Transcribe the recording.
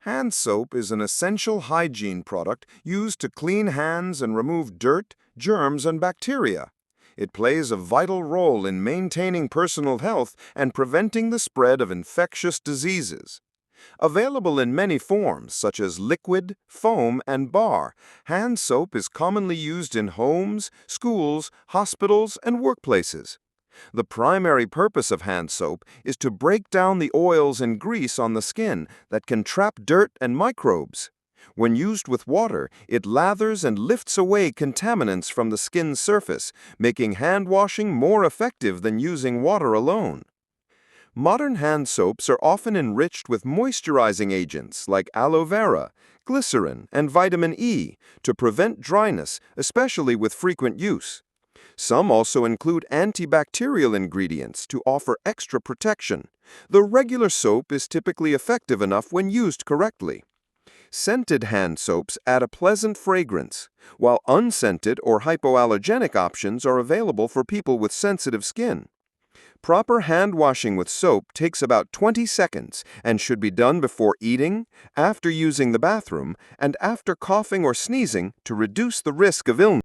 Hand soap is an essential hygiene product used to clean hands and remove dirt, germs, and bacteria. It plays a vital role in maintaining personal health and preventing the spread of infectious diseases. Available in many forms, such as liquid, foam, and bar, hand soap is commonly used in homes, schools, hospitals, and workplaces. The primary purpose of hand soap is to break down the oils and grease on the skin that can trap dirt and microbes. When used with water, it lathers and lifts away contaminants from the skin's surface, making hand washing more effective than using water alone. Modern hand soaps are often enriched with moisturizing agents like aloe vera, glycerin, and vitamin E to prevent dryness, especially with frequent use. Some also include antibacterial ingredients to offer extra protection. The regular soap is typically effective enough when used correctly. Scented hand soaps add a pleasant fragrance, while unscented or hypoallergenic options are available for people with sensitive skin. Proper hand washing with soap takes about 20 seconds and should be done before eating, after using the bathroom, and after coughing or sneezing to reduce the risk of illness.